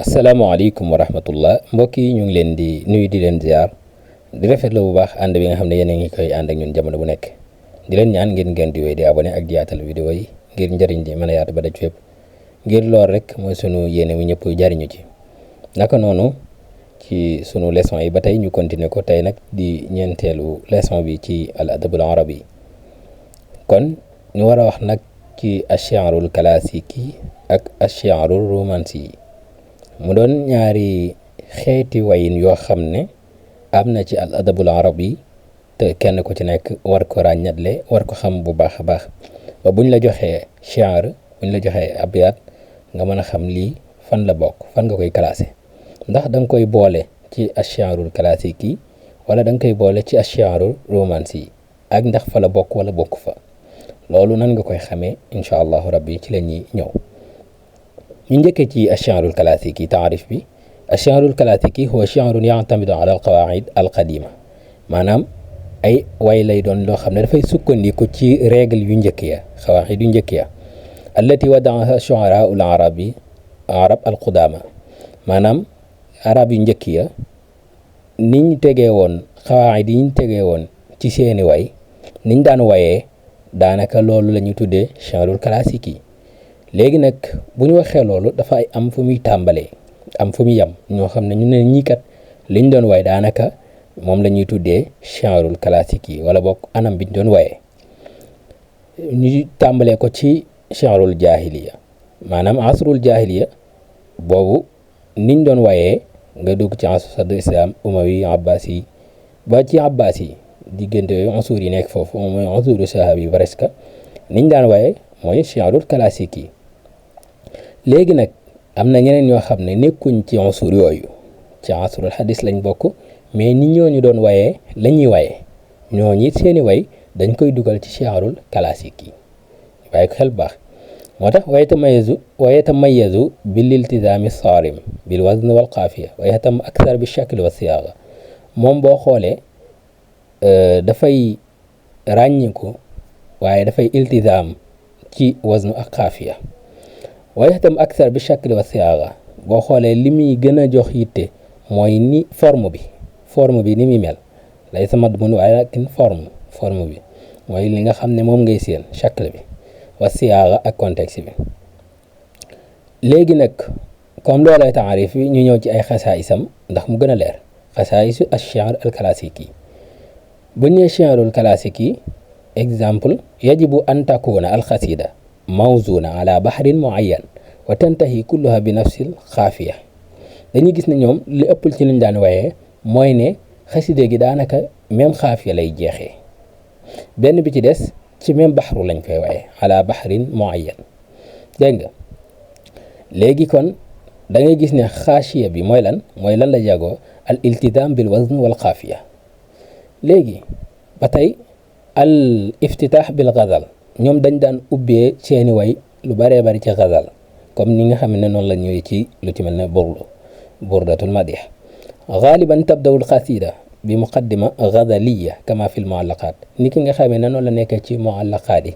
asalaamaaleykum wa rahmatullah mbokk yi ñu ngi leen di nuyu di leen ziar di rafetlu bu baax ànd bi nga xam ne yéen a ngi koy ànd ak ñun jamono bu nekk di leen ñaan ngeen di wéy di abonné ak di yaatal vidéo yi ngir njëriñ di mën a yaatu ba daj fépp ngir lool rek mooy sunu yéene wu ñëpp jariñu ci naka noonu ci sunu leçon yi ba tey ñu continuer ko tey nag di ñeenteelu leçon bi ci al adabul arabi kon ñu war a wax nag ci ash-shi'rul classique ak ash-shi'rul romansi mu doon ñaari xeeti wayin yoo xam ne am na ci al adabul arabi te kenn ku ci nekk war ko ràññatle war ko xam bu baax a baax ba buñ la joxee shi'r buñ la joxee abyaat nga mën a xam lii fan la bokk fan nga koy classé ndax da nga koy boole ci ash-shi'rul classique yi wala da nga koy boole ci ash-shi'rul romansi yi ak ndax fa la bokk wala bokk fa loolu nan nga koy xamee incha allahu rabbi ci la ñuy ñëw ñu njëkkee ci ash-shi'rul classique taarif bi ash-shi'rul classique huwa shi'run ya'tamidu ala al-qawaa'id al-qadima maanaam ay way lay doon loo xam ne dafay sukkandiku ci règle yu njëkk ya qawaa'id yu njëkk ya allati wada'aha shu'araa'ul arab al-qudama maanaam arab yu njëkk ya niñ tegee woon qawaa'id yi ñu tegee woon ci seeni way niñ daan wayee daanaka loolu la ñuy tuddee shi'rul classique yi léegi nag bu ñu waxee loolu dafa ay am fu muy tàmbalee am fu muy yem ñoo xam ne ñu ne ñii kat liñ doon way daanaka moom la ñuy tuddee shi'rul classique yi wala bokk anam biñ doon wayee ñu tàmbalee ko ci shi'rul jahiliya maanaam asrul jahiliya boobu niñ doon wayee nga dugg ci asru sadr islam umawi abbasi ba ci abbasi diggante yooyu asur yi nekk foofu mooy asuru sahab yi presque niñ daan wayee mooy shi'rul classique yi léegi nag am na ñeneen ñoo xam ne nekkuñ ci asur yooyu ci asrul hadis lañ bokk mais ni ñooñu doon wayee la ñuy wayee ñooñu it seeni way dañ koy dugal ci shi'rul classique yi bàyyi ko xel baax moo tax wa yatamayyazu bil iltizami sarim bil wazn wal qafiya wa yatam akthar bi shakl wa siyagha moom boo xoolee dafay ràññiku waaye dafay iltizam ci wazn ak qafiya wa yatam akthar bi shakl wa siyagha boo xoolee li muy gën a jox yitte mooy ni forme bi ni muy mel laysa madmun waaye lakin forme bi mooy li nga xam ne moom ngay seen shakl bi wa siyaaga ak contexte bi léegi nag comme loolay taarif bi ñu ñëw ci ay xasaayisam ndax mu gën a leer xasaayisu ash-shi'r al-classique yi bu ñu nee shi'rul classique yi exemple yajibu an takuna al-xasida mawzuna ala bahrin muayyan wa tantahi kulluha bi nafsil xaafiya dañuy gis ne ñoom li ëppul ci liñ daan wayee mooy ne xaside gi daanaka même xaafiya lay jeexee benn bi ci des ci même baxru lañ koy waaye ala baxrin muayyan dégg nga léegi kon da ngay gis ne xaashiya bi mooy lan la jagoo al iltizam bil wazn wal xaafiya léegi ba tey al iftitaax bil ghazal ñoom dañ daan ubbee seeni way lu bëree bëri ci ghazal comme ni nga xam ne noonu la ñëwee ci lu ci mel ne burdatul madih ghaliban tabdaw al qasida bi muqaddima ghazaliya kama fil muallaqat ni ki nga xamee ne noonu la nekkee ci muallaqaat yi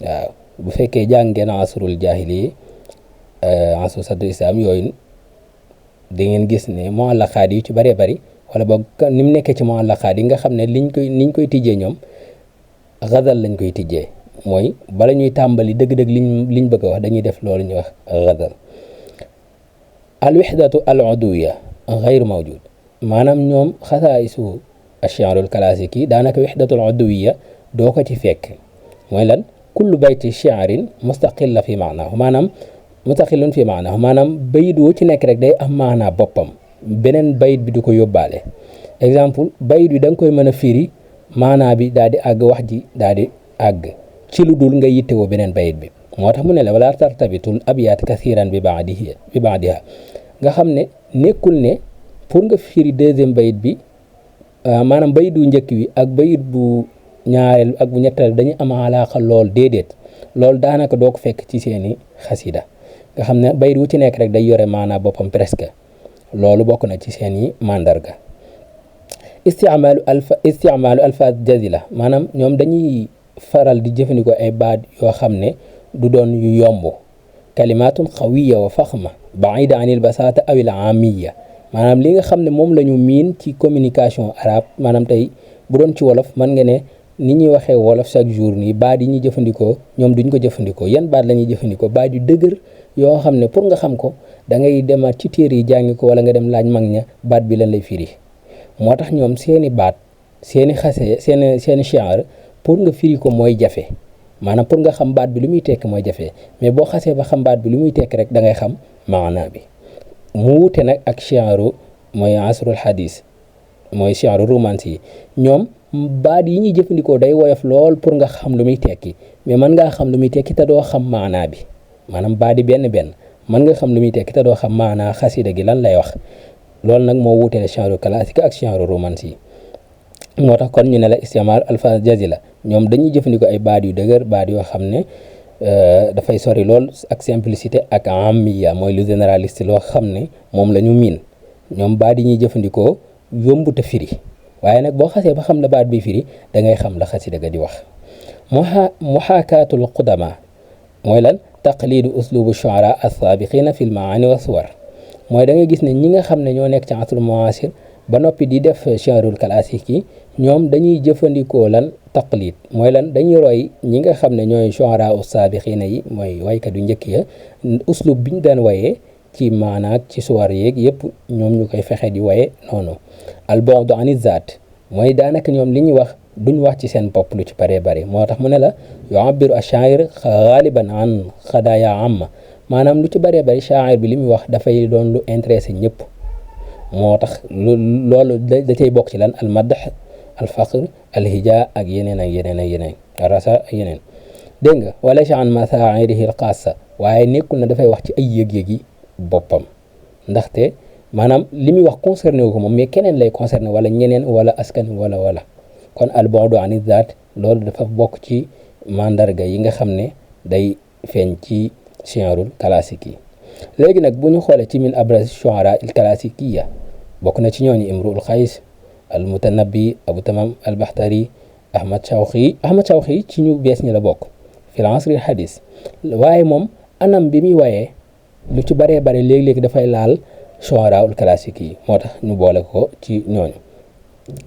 waaw bu fekkee jàngeen asrul jahili asru sadr islam yooyu da ngeen gis ne muallaqaat yi ci bëree bëri wala boog ni mu nekkee ci muallaqaat yi nga xam ne niñ koy tijjee ñoom ghazal lañ koy tijjee mooy bala ñuy tàmbali dëgg-dëgg liñ bëgg a wax dañuy def loolu ñuy wax ghazal al wihdatu al udwiya ghayr mawjud maanaam ñoom xasaayisu ash-shi'rul classique yi daanaka wahdatul udwiyya doo ko ci fekk mooy lan kullu bayti shi'rin mustaqillun fi maanaam bayit wu ci nekk rek day am maanaa boppam beneen bayit bi du ko yóbbaale exemple bayit bi da nga koy mën a firi maanaa bi daal di àgg wax ji daal di àgg ci lu dul nga yittewoo beneen bayit bi moo tax mu ne la wala tartabitul abyaat kasiran bi ba'diha nga xam ne nekkul ne pour nga firi deuxième bayit bi maanaam bayit bu njëkk bi ak bayit bu ñaareel ak bu ñetteel dañu am alaaqa lool déedéet loolu daanaka doo ko fekk ci seeni xasida nga xam ne bayit wu ci nekk rek day yore maanaa boppam presque loolu bokk na ci seeni mandarga isticmaalu alfaaz jazila maanaam ñoom dañuy faral di jëfandikoo ay baat yoo xam ne du doon yu yomb kalimatun xawiya wa faxma baida anil basata awil amiya maanaam li nga xam ne moom la ñu miin ci communication arabe maanaam tey bu doon ci wolof mën nga ne ni ñuy waxee wolof chaque jour nii baat yi ñuy jëfandikoo ñoom duñ ko jëfandikoo yan baat la ñuy jëfandikoo baat yu dëgër yoo xam ne pour nga xam ko da ngay demaat ci téere yi jàngi ko wala nga dem laaj mag ña baat bi lan lay firi moo tax ñoom seeni baat seeni xase seeni shi'r pour nga firi ko mooy jafe maanaam pour nga xam baat bi lu muy tekk mooy jafe mais boo xasee ba xam baat bi lu muy tekk rek da ngay xam maana bi mu wute nag ak shi'ru mooy asrul hadis mooy shi'ru romansi yi ñoom baat yi ñuy jëfandikoo day woyof lool pour nga xam lu muy tekki mais mën ngaa xam lu muy tekki te doo xam maanaa bi maanaam baat yi benn mën nga xam lu muy tekki te doo xam maanaa xasida gi lan lay wax loolu nag moo wuutele shi'ru classique ak shi'ru romansi yi moo tax kon ñu ne la istimal alfaz jazila ñoom dañuy jëfandikoo ay baat yu dëgër baat yoo xam ne dafay sori lool ak simplicité ak amiya mooy lu généraliste loo xam ne moom la ñu miin ñoom baat yi ñuy jëfandikoo yombu te firi waaye nag boo xasee ba xam la baat bi firi da ngay xam la xasida ga di wax muhaakaatul qudama mooy lan taqlidu uslubu shu'ara as-sabiqina fil maani wa suwar mooy da ngay gis ne ñi nga xam ne ñoo nekk ci asrul muasir ba noppi di def shi'rul classique yi ñoom dañuy jëfandikoo lan taqlid mooy lan dañuy roy ñi nga xam ne ñooy shu'ara as-sabiqina yi mooy waykat yu njëkk ya uslub bi ñu daan wayee ci maanaak ci suwar yeeg yëpp ñoom ñu koy fexe di waye noonu al bu'du ani zaat mooy daanaka ñoom li ñuy wax duñ wax ci seen bopp lu ci bare bare moo tax mu ne la yu'abbiru ash-sha'ir ghaliban an khadaya amma maanaam lu ci bare bare sha'ir bi li muy wax dafay doon lu intéressé ñëpp moo tax loolu da cay bokk ci lan al madh al faqr al hija ak yeneen ak yeneen ak yeneen rasa ak yeneen dégg nga wala sha'an masa'irihi al khassa waaye nekkul na dafay wax ci ay yëg-yëg yi boppam ndaxte maanaam li muy wax concerné wu ko moom mais keneen lay concerné wala ñeneen wala askan wala kon al bu'du ani zaat loolu dafa bokk ci mandarga yi nga xam ne day feeñ ci shi'rul classique yi léegi nag bu ñu xoolee ci min abraz shu'ara al classikiya bokk na ci ñooñu imru'ul qays al mutanabbi abu tamam al bahtari ahmad shawqi ci ñu bees ñi la bokk fil asri al hadis waaye moom anam bi muy wayee lu ci baree bare léegi-léegi dafay laal shu'ara al classique yi moo tax ñu boole ko ci ñooñu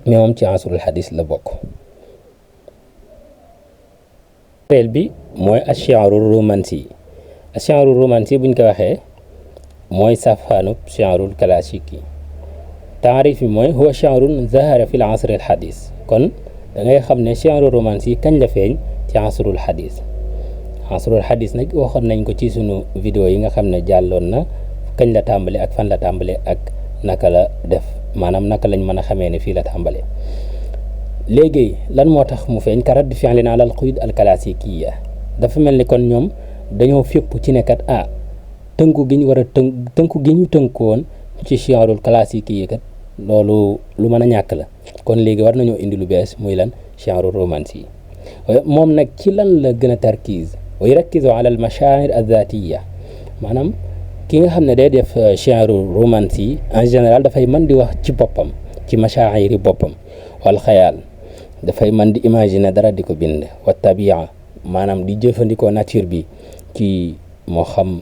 mais moom ci asrul hadis la bokk reel bi mooy ash-shi'ru romansi ash-shi'ru romansi buñ ko waxee mooy safaanub shi'rul classique yi taarif bi mooy huwa shi'run zahara fil asr al hadis kon da ngay xam ne shi'ru romansi kañ la feeñ ci asrul hadis asrul hadis nag waxoon nañ ko ci sunu vidéo yi nga xam ne jàlloon na kañ la tàmbale ak fan la tàmbale ak naka la def maanaam naka lañ mën a xamee ne fii la tàmbale léegi lan moo tax mu feeñ ka radd fi'lin ala al quyud al classikiya dafa mel ni kon ñoom dañoo fépp ci nekkat tënku gi ñu war a tënku gi ñu tënkoon ci shi'rul classique yi kat loolu lu mën a ñàkk la kon léegi war nañoo indi lu bees muy lan shi'rul romansi yi moom nag ci lan la gën a tarkiz wa yurakkizu ala al mashaa'ir az-zaatiyya maanaam ki nga xam ne day def shi'rul romansi yi en général dafay mën di wax ci boppam ci mashaa'ir yi boppam wal xayaal dafay mën di imaginer dara di ko bind wa tabi'a maanaam di jëfandikoo nature bi ci moo xam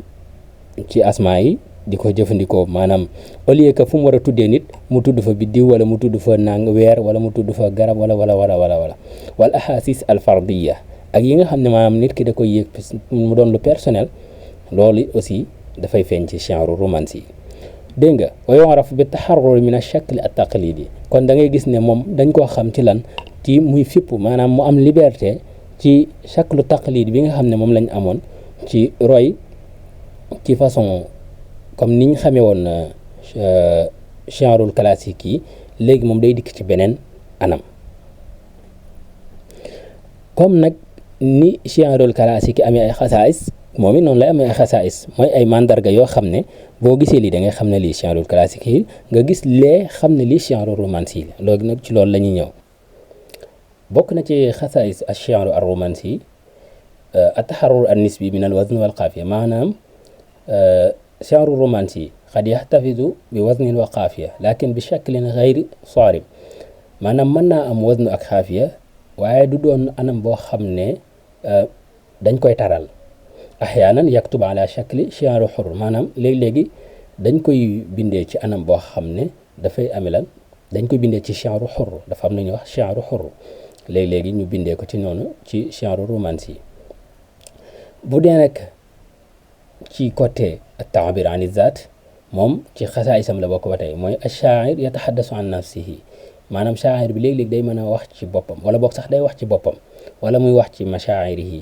ci asmaa yi di ko jëfandikoo maanaam au lieu que fu mu war a tuddee nit mu tudd fa biddiw wala mu tudd fa weer wala mu tudd fa garab wala wal ahaasis al fardiyya ak yi nga xam ne maanaam nit ki da koy yëg mu doon lu personnel loolu aussi dafay feeñ ci shi'ru romansi dégg nga wa yu'raf bi taharrur min ash-shakl at-taqlidi kon da ngay gis ne moom dañ koo xam ci lan ci muy fipp maanaam mu am liberté ci shaklu taqlid bi nga xam ne moom lañ amoon ci roy ci façon comme niñ xamee woon shi'rul classique yi léegi moom day dikk ci beneen anam comme nag ni shi'rul classique yi amee ay xasaayis moom it noonu lay amee ay xasaayis mooy ay mandarga yoo xam ne boo gisee lii da ngay xam ne lii shi'rul classique yi nga gis lee xam ne lii shi'rul romansi yi loolu nag ci loolu la ñuy ñëw bokk na ci xasaayis ash-shi'ru ar-romansi at-taharrur an-nisbi min al-wazn wal-qaafiya maanaam shi'ru romansi qad yahtafizu bi waznin wa qaafiya lakin bi shaklin ghayri saarib maanaam mën naa am wazn ak xaafiya waaye du doon anam boo xam ne dañ koy taral ahyaanan yaktub ala shakli shi'ru hurr maanaam léegi-léegi dañ koy bindee ci anam boo xam ne dafay ame dañ koy bindee ci shi'ru hurr dafa am na ñuy wax shi'ru hurr léegi-léegi ñu bindee ko ci noonu ci shi'ru romansi bu dee nag ci côté at-ta'bir an az-zaat moom ci xasaayisam la bokk ba tey mooy ash-shaa'ir yataxaddasu an nafsihi maanaam shaa'ir bi léeg-léeg day mën a wax ci boppam wala boog sax day wax ci boppam wala muy wax ci mashaa'irihi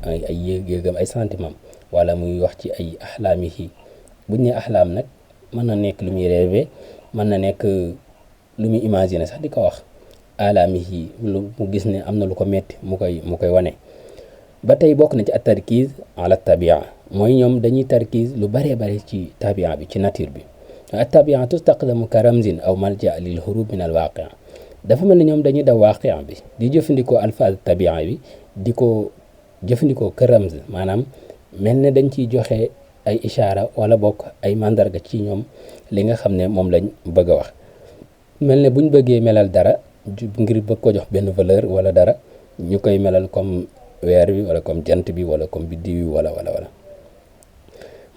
ay yëg-yëgam ay sentiment wala muy wax ci ay ahlaamihi buñ ne ahlaam nag mën na nekk lu muy rêvé mën na nekk lu muy imaginer sax di ko wax alaamihi lu mu gis ne am na lu ko metti mu koy wane ba tey bokk na ci at tarkiz ala tabia mooy ñoom dañuy tarkiz lu baree bare ci tabia bi ci nature bi at tabia tustaqdamu ka ramzin aw malja lil hurub min al waqi dafa mel ni ñoom dañuy daw waqi bi di jëfandikoo alfaaz tabia bi di ko jëfandikoo ka ramz maanaam mel ne dañ ciy joxe ay ishaara wala bokk ay mandarga ci ñoom li nga xam ne moom lañ bëgg a wax mel ne buñ bëggee melal dara ngir bëgg ko jox benn valeur wala dara ñu koy melal comme weer bi wala comme jant bi wala comme biddiw bi wala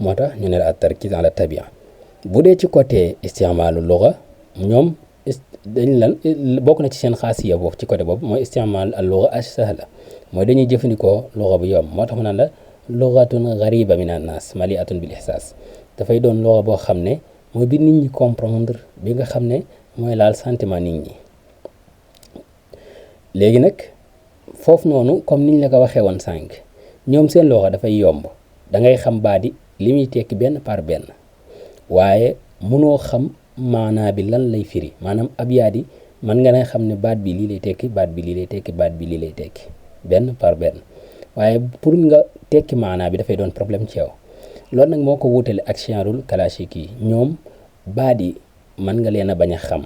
moo tax ñu ne la at tarkiz ala tabia bu dee ci côté istimaalu luga ñoom dañ lan bokk na ci seen xaasiya boobu ci côté boobu mooy istimaal al luga as-sahla mooy dañuy jëfandikoo luga bu yomb moo tax mu naan la lugatun gariba min an-nas maliatun bil ihsas dafay doon luga boo xam ne mooy bi nit ñi comprendre bi nga xam ne mooy laal sentiment nit ñi léegi nag foofu noonu comme niñ la ko waxee woon sànq ñoom seen luga dafay yomb da ngay xam baadi li muy tekki benn par benn waaye mënoo xam maanaa bi lan lay firi maanaam abyaat yi mën nga ne xam ne baat bi lii lay tekki baat bi lii lay tekki baat bi lii lay tekki benn par benn waaye pour nga tekki maanaa bi dafay doon problème ci yow loolu nag moo ko wuutale ak shi'rul kalashiki yi ñoom baat yi mën nga leen a bañ a xam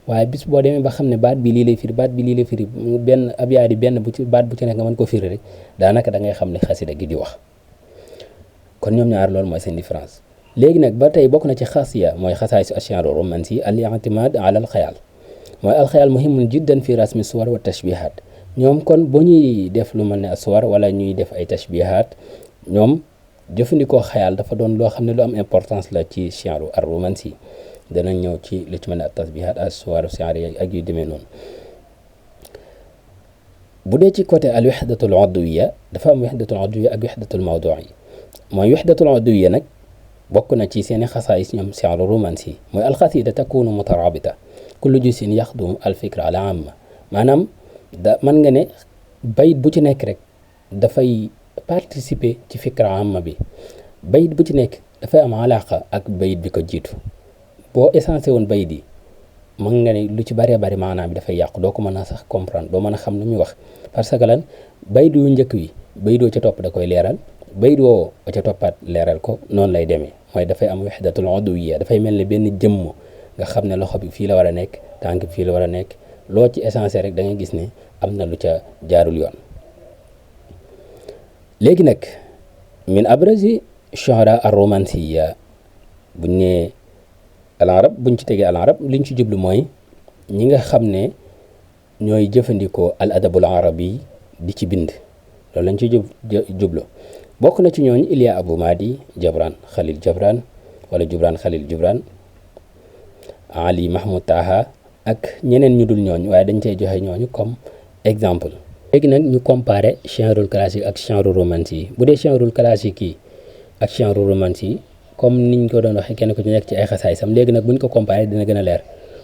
waaye bis boo demee ba xam ne baat bi lii lay firi baat bi lii lay firi benn abyaat yi benn bu ci baat bu ci nekk nga mën ko firi rek daanaka da ngay xam ne xasida gi di wax kon ñoom ñaar loolu mooy seen différence léegi nag ba tey bokk na ci xasiya mooy xasaayis ash-shi'ru romansi al-i'timad ala al-xayal mooy al-xayal muhimun jiddan fi rasmi suwar wa tashbihat ñoom kon bu ñuy def lu mel ne suwar wala ñuy def ay tashbihat ñoom jëfandikoo xayal dafa doon loo xam ne lu am importance la ci shi'ru ar-romansi danañ ñëw ci lu ci mel ne at-tashbihat as-suwar shi'ri ak yu demee noonu bu dee ci côté al-wahdatul udwiyya dafa am wahdatul udwiyya ak wahdatul mawdu'iyya mooy wahdatul udwiyya nag bokk na ci seeni xasaayis ñoom shi'ru romansi mooy alxasida takunu mutarabita kullu juz'in yaxdumu alfikra ala amma maanaam mën nga ne bayit bu ci nekk rek dafay participer ci fikra amma bi bayit bu ci nekk dafay am alaqa ak bayit bi ko jiitu boo essentiel woon bayit yi mën nga ne lu ci bëree bëri maanaam bi dafay yàqu doo ko mën a sax comprendre doo mën a xam lu muy wax parce que lan bayit yu njëkk wi bayit woo ca topp da koy leeral bayit woo ca toppaat leeral ko noonu lay demee mooy dafay am wahdatul udwiyya dafay mel ne benn jëmm nga xam ne loxo bi fii la war a nekk tànk fii la war a nekk loo ci essentiel rek da ngay gis ne am na lu ca jaarul yoon léegi nag min abrazi shu'ara ar-romansiya buñ ne al arab buñ ci tegee al arab liñ ci jublu mooy ñi nga xam ne ñooy jëfandikoo al adabul arabi di ci bind loolu lañ ci jublu bokk na ci ñooñu Ilya Abu Madi Jabran Khalil Jabran wala Jubran Khalil Jubran Ali Mahmoud Taha ak ñeneen ñu dul ñooñu waaye dañ cey joxe ñooñu comme exemple léegi nag ñu comparer shi'rul classique ak shi'rul romansi yi bu dee shi'rul classique yi ak shi'rul romansi yi comme niñ ko doon waxee kenn ku ci nekk ci ay xasaayisam léegi nag buñ ko comparer dina gën a leer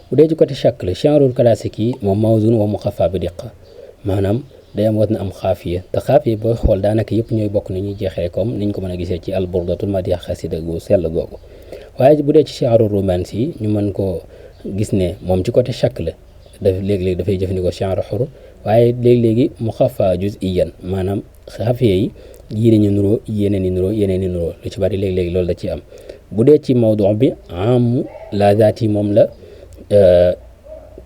bu dee ci côté shakl shi'rul classique yi moom mawzun wa muxaffa bi diqqa maanaam day am wat na am xaafiya te xaafiya booy xool daanaka yëpp ñooy bokk ni ñuy jeexee comme niñ ko mën a gisee ci alburdatul madih xasida gu sell googu waaye bu dee ci shi'rul romansi yi ñu mën koo gis ne moom ci côté shakl daf léegi-léegi dafay jëfandikoo shi'ru hurr waaye léegi-léegi muxaffa juz'iyyan maanaam xaafiya yi yii dañu nuroo yeneen i nuroo lu ci bari léegi-léegi loolu da ciy am bu dee ci mawdu bi am la zaati moom la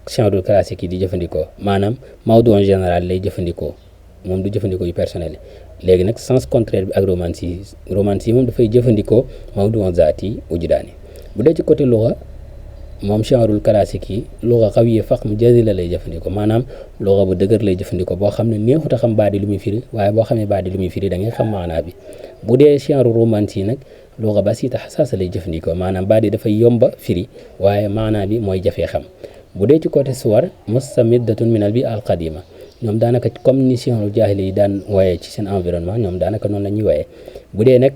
shi'rul classique yi di jëfandikoo maanaam mawdu en général lay jëfandikoo moom du jëfandikoo yu personnel léegi nag sens contraire bi ak romansi moom dafay jëfandikoo mawdu en zaati wujdaani bu dee ci côté lugha moom shi'rul classique yi luga qawiyya fahm jazila lay jëfandikoo maanaam luga bu dëgër lay jëfandikoo boo xam ne neexut a xam baat yi lu muy firi waaye boo xamee baat yi lu muy firi da ngay xam maanaa bi bu dee shi'ru romansi nag luga basita xasaasa lay jëfandikoo maanaam baat yi dafay yomba firi waaye maanaa bi mooy jafee xam bu dee ci côté suwar mustamiddatun min al bi al qadima ñoom daanaka comme ni shi'rul jaahili yi daan woyee ci seen environnement ñoom daanaka noonu la ñuy woyee bu dee nag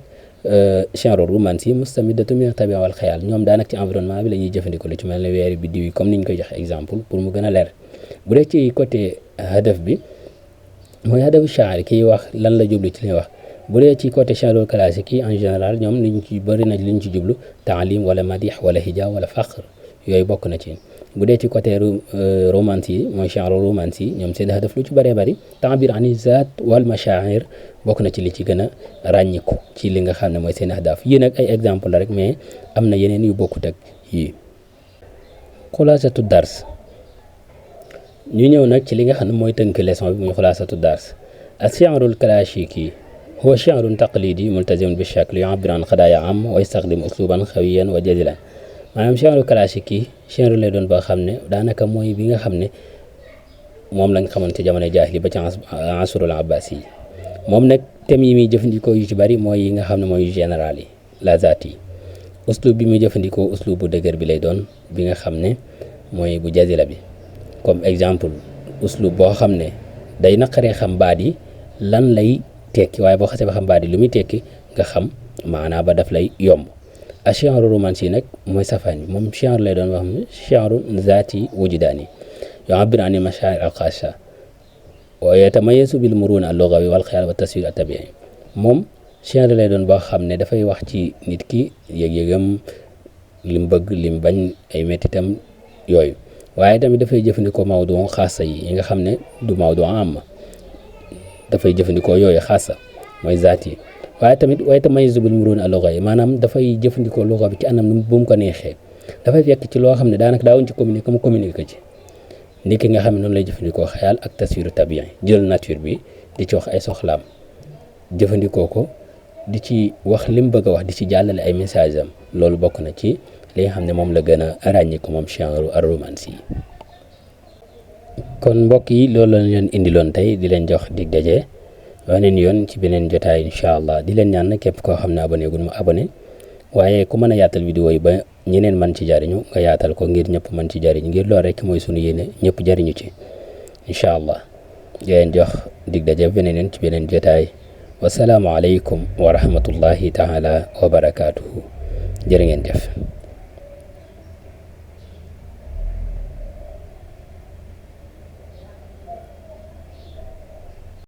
shi'rul romansi mustamiddatun min at-tabi'a wal xayaal ñoom daanaka ci environnement bi la ñuy jëfandikoo lu ci mel ne weeri biddiw yi comme ni ñu koy joxe exemple pour mu gën a leer bu dee ci côté hadaf bi mooy hadafu shaari kiy wax lan la jublu ci li wax bu dee ci côté shi'rul classique yi en général ñoom liñ ci bëri na liñ ci jublu taalim wala madih wala hija wala faqr yooyu bokk na ci bu dee ci côté romansi yi mooy shi'ru romansi yi ñoom seen hadaf lu ci bëree bëri ta'bir ani zaat wal mashaa'ir bokk na ci li ci gën a ràññiku ci li nga xam ne mooy seen hadaf yii nag ay exemple la rek mais am na yeneen yu bokkut ak yii xulaasatu dars ñu ñëw nag ci li nga xam ne mooy tënk leçon bi muy xulaasatu dars as-shi'rul classique huwa shi'run taqlidi multazimun bi shakl yu'abbir an qadaaya am wa yastaxdim usluban xawiyan wa jazilan maanaam shi'ru classique yi shi'ru lay doon boo xam ne daanaka mooy bi nga xam ne moom lañ xamoon ci jamono jaahili ba ci asrul abbasi yi moom nag thèmes yi muy jëfandikoo yu ci bari mooy yi nga xam ne mooy yu général yi la zaat yi uslub bi muy jëfandikoo uslub bu dëgër bi lay doon bi nga xam ne mooy bu jazila bi comme exemple uslub boo xam ne day naqaree xam baat yi lan lay tekki waaye boo xasee ba xam baat yi lu muy tekki nga xam maanaa ba daf lay yomb ash-shi'ru romansi nag mooy safaan bi moom shi'r lay doon wax ne shi'ru zaati wujdaani yu'abbir an al-mashaa'ir al-xaassa wa yatamayyazu bil muruna al-lughawi wal xiyal wa taswir at-tabi'i moom shi'r lay doon boo xam ne dafay wax ci nit ki yëg-yëgam lim bëgg lim bañ ay mettitam yooyu waaye tamit dafay jëfandikoo mawdu xaasa yi nga xam ne du mawdu am dafay jëfandikoo yooyu xaasa mooy zaat yi waaye tamit waaye tamayyazu bil muruna al-lughawi maanaam dafay jëfandikoo lugha bi ci anam bu mu ko neexee dafay fekk ci loo xam ne daanaka daawuñ ci communiquer mu communiquer ci nit ki nga xam ne noonu lay jëfandikoo xayal ak taswiru tabi'i jël nature bi di ci wax ay soxlaam jëfandikoo ko di ci wax li mu bëgg a wax di ci jàllale ay message am loolu bokk na ci li nga xam ne moom la gën a ràññee ko moom shi'ru ar-romansi yi kon mbokk yi loolu lañ leen indiloon tey di leen jox dig daje waneen yoon ci beneen jotaay incha allah di leen ñaan nag képp koo xam ne abonné gun ma abonné waaye ku mën a yaatal vidéo yi ba ñeneen man ci jariñu nga yaatal ko ngir ñëpp man ci jariñu ngir loolu rek mooy sunu yéene ñëpp jariñu ci incha allah di leen jox dig daje beneen yoon ci beneen jotaay wasalaamu aleykum wa rahmatullahi taala wa barakaatuhu jërë ngeen jëf